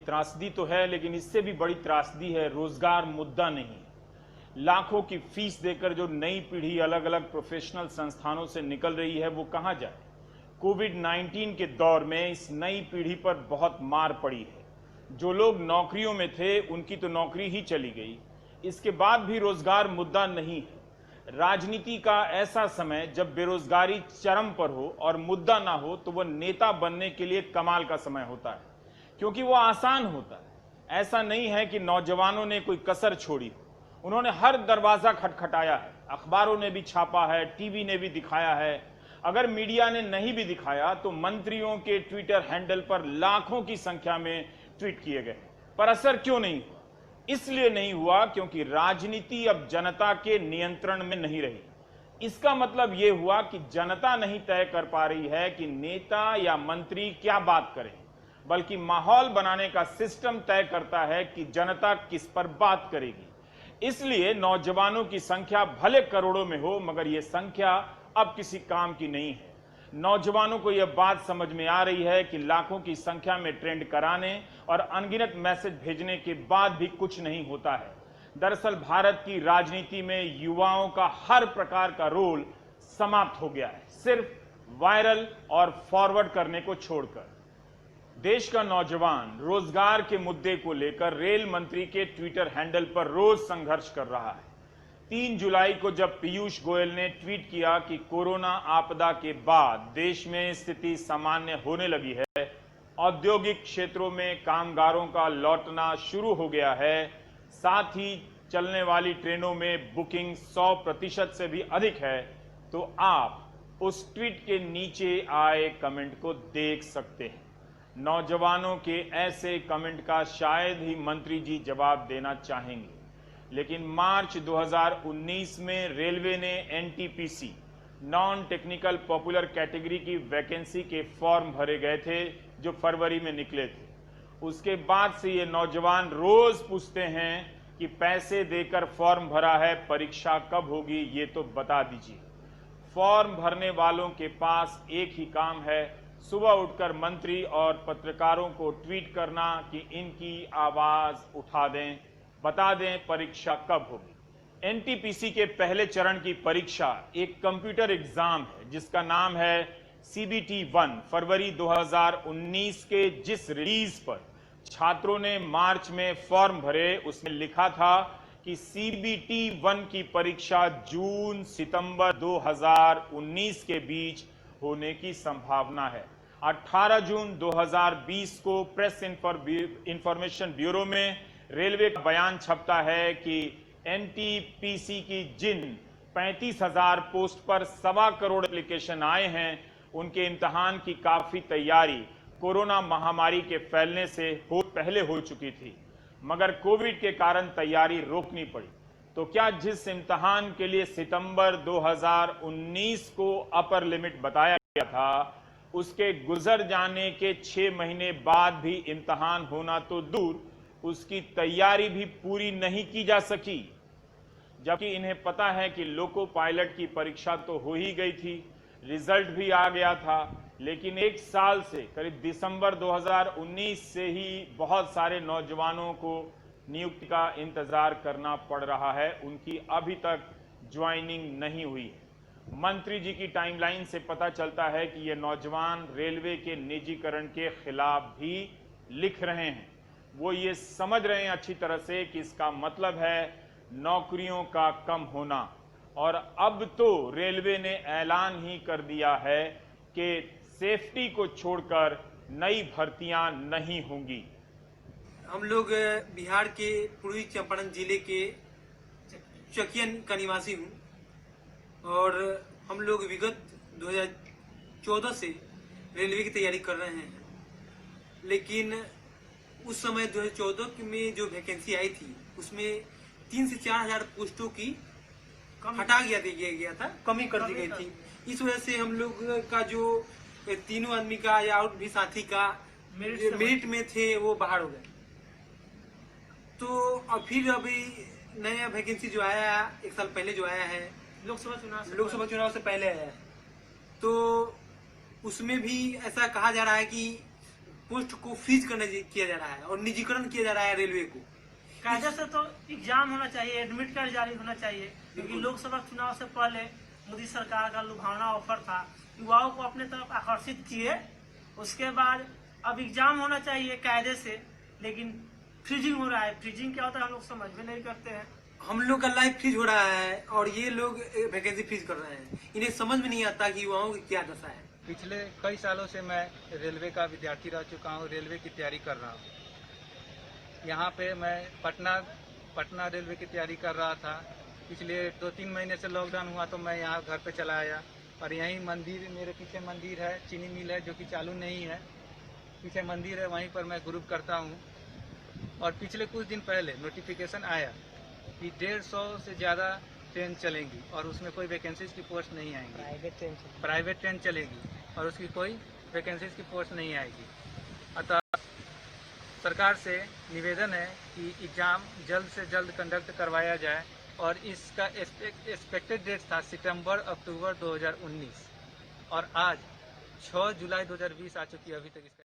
त्रासदी तो है, लेकिन इससे भी बड़ी त्रासदी है रोजगार मुद्दा नहीं। लाखों की फीस देकर जो नई पीढ़ी अलग अलग प्रोफेशनल संस्थानों से निकल रही है वो कहां जाए। कोविड-19 के दौर में इस नई पीढ़ी पर बहुत मार पड़ी है। जो लोग नौकरियों में थे उनकी तो नौकरी ही चली गई। इसके बाद भी रोजगार मुद्दा नहीं है। राजनीति का ऐसा समय जब बेरोजगारी चरम पर हो और मुद्दा ना हो तो वह नेता बनने के लिए कमाल का समय होता है, क्योंकि वो आसान होता है। ऐसा नहीं है कि नौजवानों ने कोई कसर छोड़ी हो, उन्होंने हर दरवाजा खटखटाया है। अखबारों ने भी छापा है, टीवी ने भी दिखाया है। अगर मीडिया ने नहीं भी दिखाया तो मंत्रियों के ट्विटर हैंडल पर लाखों की संख्या में ट्वीट किए गए, पर असर क्यों नहीं हुआ? इसलिए नहीं हुआ क्योंकि राजनीति अब जनता के नियंत्रण में नहीं रही। इसका मतलब यह हुआ कि जनता नहीं तय कर पा रही है कि नेता या मंत्री क्या बात करें, बल्कि माहौल बनाने का सिस्टम तय करता है कि जनता किस पर बात करेगी। इसलिए नौजवानों की संख्या भले करोड़ों में हो, मगर यह संख्या अब किसी काम की नहीं है। नौजवानों को यह बात समझ में आ रही है कि लाखों की संख्या में ट्रेंड कराने और अनगिनत मैसेज भेजने के बाद भी कुछ नहीं होता है। दरअसल भारत की राजनीति में युवाओं का हर प्रकार का रोल समाप्त हो गया है, सिर्फ वायरल और फॉरवर्ड करने को छोड़कर। देश का नौजवान रोजगार के मुद्दे को लेकर रेल मंत्री के ट्विटर हैंडल पर रोज संघर्ष कर रहा है। 3 जुलाई को जब पीयूष गोयल ने ट्वीट किया कि कोरोना आपदा के बाद देश में स्थिति सामान्य होने लगी है, औद्योगिक क्षेत्रों में कामगारों का लौटना शुरू हो गया है, साथ ही चलने वाली ट्रेनों में बुकिंग 100% से भी अधिक है, तो आप उस ट्वीट के नीचे आए कमेंट को देख सकते हैं। नौजवानों के ऐसे कमेंट का शायद ही मंत्री जी जवाब देना चाहेंगे, लेकिन मार्च 2019 में रेलवे ने NTPC non technical popular category की वैकेंसी के फॉर्म भरे गए थे जो फरवरी में निकले थे। उसके बाद से ये नौजवान रोज पूछते हैं कि पैसे देकर फॉर्म भरा है, परीक्षा कब होगी, ये तो बता दीजिए। फॉर्म भरने वालों के पास एक ही काम है, सुबह उठकर मंत्री और पत्रकारों को ट्वीट करना कि इनकी आवाज उठा दें, बता दें परीक्षा कब होगी। एनटीपीसी के पहले चरण की परीक्षा एक कंप्यूटर एग्जाम है जिसका नाम है सीबीटी 1। फरवरी 2019 के जिस रिलीज पर छात्रों ने मार्च में फॉर्म भरे, उसमें लिखा था कि सीबीटी 1 की परीक्षा जून सितंबर 2019 के बीच होने की संभावना है। 18 जून 2020 को प्रेस इंफॉर्मेशन ब्यूरो में रेलवे का बयान छपता है कि एनटीपीसी की जिन 35,000 पोस्ट पर 1.25 करोड़ एप्लीकेशन आए हैं, उनके इम्तिहान की काफी तैयारी कोरोना महामारी के फैलने से पहले हो चुकी थी, मगर कोविड के कारण तैयारी रोकनी पड़ी। तो क्या जिस इम्तिहान के लिए सितंबर 2019 को अपर लिमिट बताया गया था, उसके गुजर जाने के 6 महीने बाद भी इम्तिहान होना तो दूर, उसकी तैयारी भी पूरी नहीं की जा सकी, जबकि इन्हें पता है कि लोको पायलट की परीक्षा तो हो ही गई थी, रिजल्ट भी आ गया था, लेकिन 1 साल से करीब दिसंबर 2019 से ही बहुत सारे नौजवानों को नियुक्ति का इंतजार करना पड़ रहा है। उनकी अभी तक ज्वाइनिंग नहीं हुई है। मंत्री जी की टाइमलाइन से पता चलता है कि ये नौजवान रेलवे के निजीकरण के खिलाफ भी लिख रहे हैं। वो ये समझ रहे हैं अच्छी तरह से कि इसका मतलब है नौकरियों का कम होना, और अब तो रेलवे ने ऐलान ही कर दिया है कि सेफ्टी को छोड़कर नई भर्तियां नहीं होंगी। हम लोग बिहार के पूर्वी चंपारण जिले के चकियन का निवासी हूँ और हम लोग विगत 2014 से रेलवे की तैयारी कर रहे हैं, लेकिन उस समय 2014 में जो वैकेंसी आई थी उसमें 3 से 4 हजार पोस्टों की हटा दिया गया था, कमी कर दी गई थी। इस वजह से हम लोग का जो तीनों आदमी का या और भी साथी का मेरिट में थे वो बाहर हो गए। तो फिर अभी नया वैकेंसी जो आया 1 साल पहले जो आया है, लोकसभा चुनाव से पहले आया है, तो उसमें भी ऐसा कहा जा रहा है कि पोस्ट को फ्रीज किया जा रहा है और निजीकरण किया जा रहा है रेलवे को। कायदे से तो एग्जाम होना चाहिए, एडमिट कार्ड जारी होना चाहिए, क्योंकि लोकसभा चुनाव से पहले मोदी सरकार का लुभावना ऑफर था, युवाओं को अपने तरफ आकर्षित किए। उसके बाद अब एग्जाम होना चाहिए कायदे से, लेकिन फ्रीजिंग हो रहा है। फ्रीजिंग क्या होता है हम लोग समझ में नहीं करते हैं। हम लोग का लाइफ फ्रीज हो रहा है और ये लोग वैकेंसी फ्रीज कर रहे हैं। इन्हें समझ में नहीं आता कि युवाओं की क्या दशा है। पिछले कई सालों से मैं रेलवे का विद्यार्थी रह चुका हूँ, रेलवे की तैयारी कर रहा हूँ। यहाँ पे मैं पटना रेलवे की तैयारी कर रहा था। पिछले 2-3 महीने से लॉकडाउन हुआ तो मैं यहाँ घर पे चला आया और यहीं मंदिर, मेरे पीछे मंदिर है, चीनी मिल है जो कि चालू नहीं है, पीछे मंदिर है, वहीं पर मैं ग्रुप करता हूँ। और पिछले कुछ दिन पहले नोटिफिकेशन आया कि 150 से ज़्यादा ट्रेन चलेंगी और उसमें कोई वैकेंसीज की पोस्ट नहीं आएंगी। प्राइवेट ट्रेन चलेगी और उसकी कोई वैकेंसीज की पोस्ट नहीं आएगी। अतः सरकार से निवेदन है कि एग्ज़ाम जल्द से जल्द कंडक्ट करवाया जाए और इसका एक्सपेक्टेड डेट था सितंबर-अक्टूबर 2019 और आज 6 जुलाई 2020 आ चुकी है। अभी तक इसका